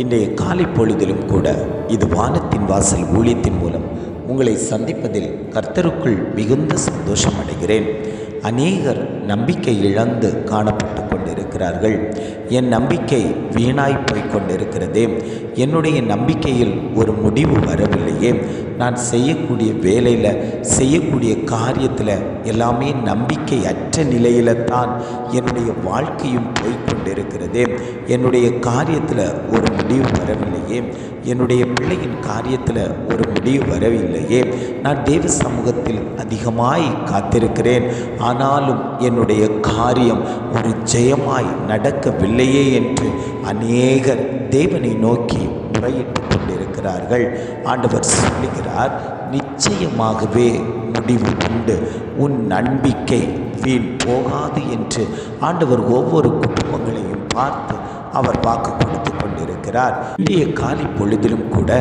இன்றைய காலை பொழுதிலும் கூட இது வானத்தின் வாசல் ஊழியத்தின் மூலம் உங்களை சந்திப்பதில் கர்த்தருக்குள் மிகுந்த சந்தோஷம் அடைகிறேன். அநேகர் நம்பிக்கை இழந்து காணப்பட்டு கொண்டிருக்கிறார்கள். என் நம்பிக்கை வீணாய் போய் கொண்டிருக்கிறதே, என்னுடைய நம்பிக்கையில் ஒரு முடிவு வரவில்லையே, நான் செய்யக்கூடிய வேலையில் செய்யக்கூடிய காரியத்தில் எல்லாமே நம்பிக்கை அற்ற நிலையில தான் என்னுடைய வாழ்க்கையும் போய்கொண்டிருக்கிறதே, என்னுடைய காரியத்தில் ஒரு முடிவு வரவில்லையே, என்னுடைய பிள்ளையின் காரியத்தில் ஒரு முடிவு வரவில்லையே, நான் தேவ சமூகத்தில் அதிகமாய் காத்திருக்கிறேன், ஆனாலும் என்னுடைய காரியம் ஒரு ஜெயமாய் நடக்கவில்லையே என்று அநேகர் தேவனை நோக்கி முறையிட்டு கொண்டிருக்கிறார்கள். ஆண்டவர் சொல்லுகிறார், நிச்சயமாகவே முடிவு உண்டு, உன் நம்பிக்கை வீண் போகாது என்று ஆண்டவர் ஒவ்வொரு குடும்பங்களையும் பார்த்து அவர் வாக்கு கொடுத்து கொண்டிருக்கிறார். இன்றைய காலை பொழுதிலும் கூட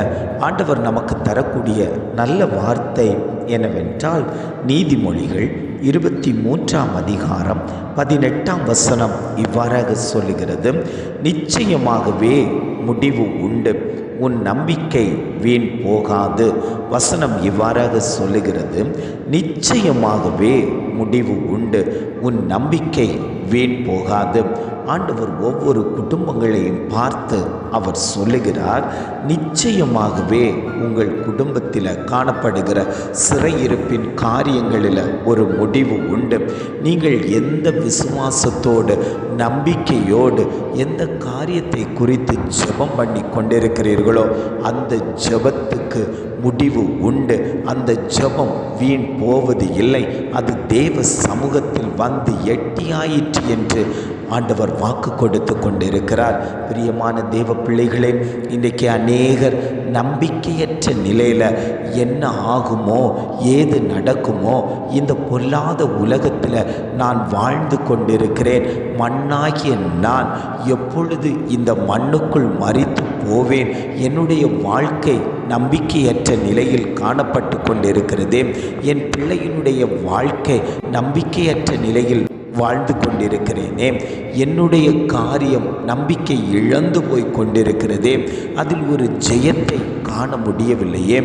ஆண்டவர் நமக்கு தரக்கூடிய நல்ல வார்த்தை என்னவென்றால், நீதிமொழிகள் 23ஆம் அதிகாரம் 18ஆம் வசனம் இவ்வாறாக சொல்லுகிறது, நிச்சயமாகவே முடிவு உண்டு, உன் நம்பிக்கை வீண் போகாது. வசனம் இவ்வாறாக சொல்லுகிறது, நிச்சயமாகவே முடிவு உண்டு, உன் நம்பிக்கை வீண் போகாது. ஆண்டவர் ஒவ்வொரு குடும்பங்களையும் பார்த்து அவர் சொல்லுகிறார், நிச்சயமாகவே உங்கள் குடும்பத்தில் காணப்படுகிற சிறையிருப்பின் காரியங்களில் ஒரு முடிவு உண்டு. நீங்கள் எந்த விசுவாசத்தோடு நம்பிக்கையோடு எந்த காரியத்தை குறித்து ஜெபம் பண்ணி கொண்டிருக்கிறீர்களோ அந்த ஜெபத்துக்கு முடிவு உண்டு. அந்த ஜெபம் வீண் போவது இல்லை, அது தேவ சமூகத்தில் வந்து எட்டியாயிற்று என்று ஆண்டவர் வாக்கு கொடுத்து கொண்டிருக்கிறார். பிரியமான தேவ பிள்ளைகளே, இன்றைக்கு அநேகர் நம்பிக்கையற்ற நிலையில் என்ன ஆகுமோ, ஏது நடக்குமோ, இந்த பொல்லாத உலகத்தில் நான் வாழ்ந்து கொண்டிருக்கிறேன், மண்ணாகிய நான் எப்பொழுது இந்த மண்ணுக்குள் மரித்து போவேன், என்னுடைய வாழ்க்கை நம்பிக்கையற்ற நிலையில் காணப்பட்டு கொண்டிருக்கிறதே, என் பிள்ளையினுடைய வாழ்க்கை நம்பிக்கையற்ற நிலையில் வாழ்ந்து கொண்டிருக்கிறேனே, என்னுடைய காரியம் நம்பிக்கை இழந்து போய் கொண்டிருக்கிறதே, அதில் ஒரு ஜெயத்தை காண முடியவில்லையே,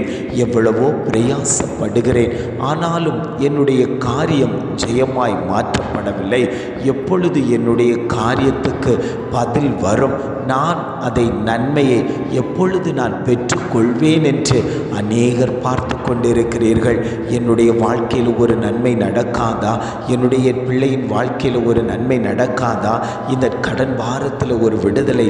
எவ்வளவோ பிரயாசப்படுகிறேன், ஆனாலும் என்னுடைய காரியம் ஜெயமாய் மாற்றப்படவில்லை, எப்பொழுது என்னுடைய காரியத்துக்கு பதில் வரும், நான் அதை நன்மையை எப்பொழுது நான் பெற்றுக்கொள்வேன் என்று அநேகர் பார்த்து கொண்டிருக்கிறீர்கள். என்னுடைய வாழ்க்கையில் ஒரு நன்மை நடக்காதா, என்னுடைய பிள்ளையின் வாழ்க்கையில் ஒரு நன்மை நடக்காதா, இந்த கடன் பாரத்தில் ஒரு விடுதலை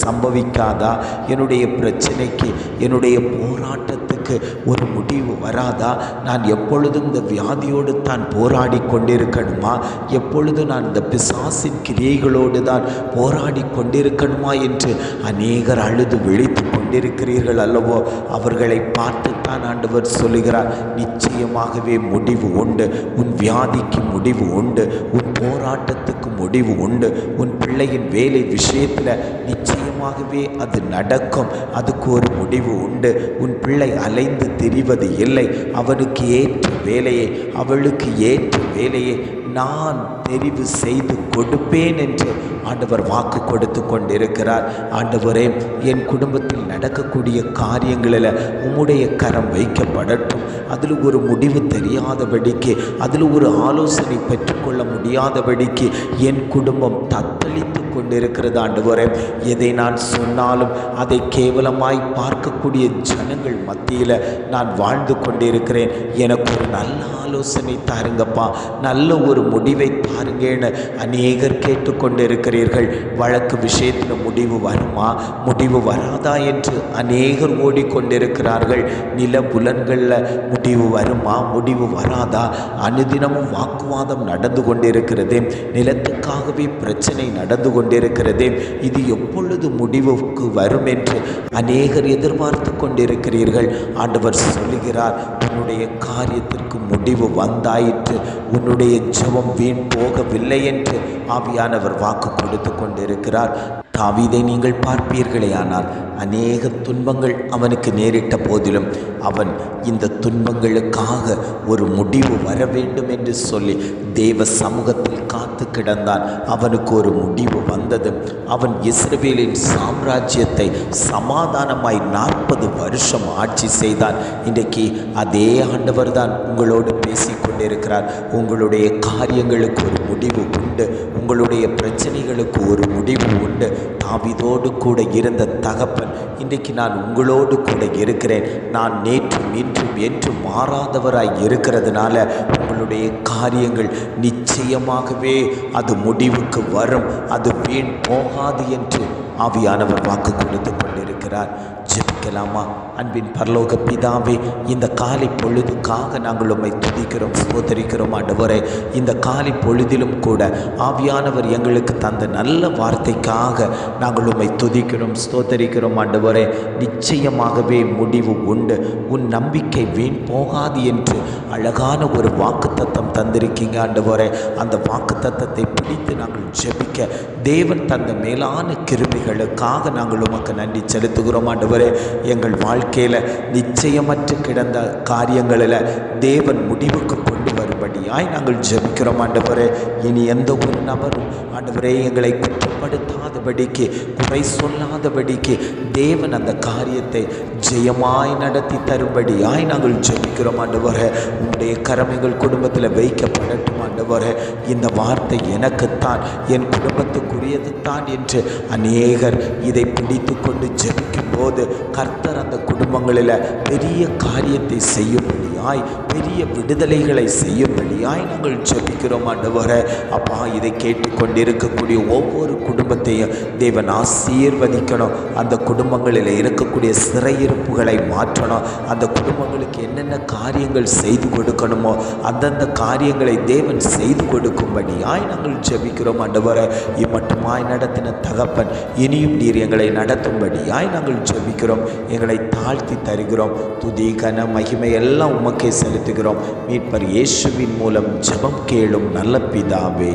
சம்பவிக்காதா, என்னுடைய பிரச்சனைக்கு என்னுடைய போராட்டத்துக்கு ஒரு முடிவு வராதா, நான் எப்பொழுதும் இந்த வியாதியோடு தான் போராடி கொண்டிருக்கணுமா, எப்பொழுதும் நான் இந்த பிசாசின் கிரியைகளோடு தான் போராடி கொண்டிருக்கணுமா என்று அநேகர் அழுது விழித்து கொண்டிருக்கிறீர்கள் அல்லவோ. அவர்களை பார்த்துத்தான் ஆண்டவர் சொல்லுகிறார், நிச்சயமாகவே முடிவு உண்டு, உன் வியாதிக்கு முடிவு உண்டு, உன் போராட்டத்துக்கு முடிவு உண்டு, உன் பிள்ளையின் வேலை விஷயத்தில் நிச்சயமாகவே அது நடக்கும், அதுக்கு ஒரு முடிவு உண்டு. உன் பிள்ளை அலைந்து திரிவது இல்லை, அவனுக்கு ஏற்ற வேலையை அவளுக்கு ஏற்ற வேலையை நான் தெரிவு செய்து கொடுப்பேன் என்று ஆண்டவர் வாக்கு கொடுத்து கொண்டிருக்கிறார். ஆண்டவரே, என் குடும்பத்தில் நடக்கக்கூடிய காரியங்களில் உம்முடைய கரம் வைக்கப்படட்டும், அதில் ஒரு முடிவு தெரியாதபடிக்கு, அதில் ஒரு ஆலோசனை பெற்றுக்கொள்ள முடியாதபடிக்கு என் குடும்பம் தத்தளித்து கொண்டிருக்கிறது. ஆண்டவரே, எதை நான் சொன்னாலும் அதை கேவலமாய் பார்க்கக்கூடிய ஜனங்கள் மத்தியில் நான் வாழ்ந்து கொண்டிருக்கிறேன், எனக்கு ஒரு நல்ல ஆலோசனை தாருங்கப்பா, நல்ல ஒரு முடிவை தாருங்கன்னு அநேகர் கேட்டுக்கொண்டு இருக்கிறீர்கள். வழக்கு விஷயத்தில் முடிவு வருமா, முடிவு வராதா என்று அநேகர் ஓடிக்கொண்டிருக்கிறார்கள். நில புலன்களில் முடிவு வருமா, முடிவு வராதா, அனுதினமும் வாக்குவாதம் நடந்து கொண்டிருக்கிறது, நிலத்துக்காகவே பிரச்சனை நடந்து கொண்டிருக்கிறது, இது எப்பொழுது முடிவுக்கு வரும் என்று அநேகர் எதிர்பார்த்து கொண்டிருக்கிறீர்கள். ஆண்டவர் சொல்லுகிறார், உன்னுடைய காரியத்திற்கு முடிவு வந்தாயிற்று, உன்னுடைய ஜெபம் வீண் போகவில்லை என்று ஆவியானவர் வாக்கு கொடுத்து கொண்டிருக்கிறார். தாவீதை நீங்கள் பார்ப்பீர்களேயானால் அநேக துன்பங்கள் அவனுக்கு நேரிட்ட போதிலும் அவன் இந்த துன்பங்களுக்காக ஒரு முடிவு வர வேண்டும் என்று சொல்லி தேவ சமூகத்தில் காத்து கிடந்தான். அவனுக்கு ஒரு முடிவு வந்தது. அவன் இஸ்ரவேலின் சாம்ராஜ்யத்தை சமாதானமாய் 40 வருஷம் ஆட்சி செய்தான். இன்றைக்கு அதே ஆண்டவர் தான் உங்களோடு பேசிக்கொண்டிருக்கிறார். உங்களுடைய காரியங்களுக்கு ஒரு முடிவு உண்டு. உங்களுடைய பிரச்சனைகளுக்கு ஒரு முடிவு உண்டு. தாவீதோடு கூட இருந்த தகப்பன் இன்றைக்கு நான் உங்களோடு கூட இருக்கிறேன். நான் நேற்றும் இன்றும் என்றும் மாறாதவராய் இருக்கிறதுனால உங்களுடைய காரியங்கள் நிச்சயமாகவே அது முடிவுக்கு வரும். அது வீண் போகாது என்று ஆவியானவர் வாக்கு கொடுத்து கொண்டிருக்கிறார். ஜெபிக்கலாமா? அன்பின் பரலோக பிதாவே, இந்த காலை பொழுதுக்காக நாங்கள் உம்மை துதிக்கிறோம், ஸ்தோத்தரிக்கிறோம் ஆண்டவரே. இந்த காலை பொழுதிலும் கூட ஆவியானவர் எங்களுக்கு தந்த நல்ல வார்த்தைக்காக நாங்கள் உம்மை துதிக்கிறோம், ஸ்தோத்தரிக்கிறோம் ஆண்டவரே. நிச்சயமாகவே முடிவு உண்டு. உன் நம்பிக்கை வீண் போகாது என்று அழகான ஒரு வாக்குத்தத்தம் தந்திருக்கீங்க ஆண்டவரே. அந்த வாக்குத்தத்தத்தை பிடித்து நாங்கள் ஜெபிக்க தேவன் தந்த மேலான கிருபைகளுக்காக நாங்கள் உமக்கு நன்றி செலுத்துகிறோம் ஆண்டவரே. எங்கள் வாழ்க்கையில் நிச்சயமற்று கிடந்த காரியங்களில் தேவன் முடிவுக்கு கொண்டு வரும்படியாய் நாங்கள் ஜெபிக்கிறோம் ஆண்டவரே. இனி எந்த ஒரு நபரும் ஆண்டவரே எங்களை குற்றப்படுத்தாதபடிக்கு, குறை சொல்லாதபடிக்கு தேவன் அந்த காரியத்தை ஜெயமாய் நடத்தி தரும்படியாய் நாங்கள் ஜெபிக்கிறோம் ஆண்டவரே. உங்களுடைய கரமைகள் குடும்பத்தில் வைக்கப்படட்டும் ஆண்டவரே. இந்த வார்த்தை எனக்குத்தான், என் குடும்பத்துக்குரியது தான் என்று அநேகர் இதை பிடித்து கொண்டு ஜெபிக்கும் போது கர்த்தர் அந்த குடும்பங்களில் பெரிய காரியத்தை செய்யும்படியாய், பெரிய விடுதலைகளை செய்யும்படியாய் நாங்கள் ஜெபிக்கிறோம் ஆண்டவரே. அப்பா, இதை கேட்டுக்கொண்டிருக்கக்கூடிய ஒவ்வொரு குடும்பத்தையும் தேவன் ஆசீர்வதிக்கணும். அந்த குடும்பங்களில் இருக்கக்கூடிய சிறையிருப்புகளை மாற்றணும். அந்த குடும்பங்களுக்கு என்னென்ன காரியங்கள் செய்து கொடுக்கணுமோ அந்தந்த காரியங்களை தேவன் செய்து கொடுக்கும்படியாய் நாங்கள் ஜெபிக்கிறோம் ஆண்டவரே. இம்மட்டுமாய் நடத்தின தகப்பன் இனியும் நீர் எங்களை நடத்தும்படியாய் நாங்கள் ஜெபிக்கிறோம். எங்களை தாழ்த்தி தருகிறோம். துதி, கன, மகிமை எல்லாம் உமக்கே செலுத்துகிறோம். மீட்பர் இயேசுவின் மூலம் ஜெபம் கேளும் நல்ல பிதாவே.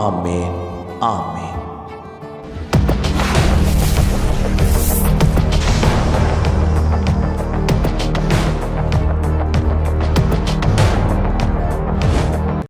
ஆமேன், ஆமேன்.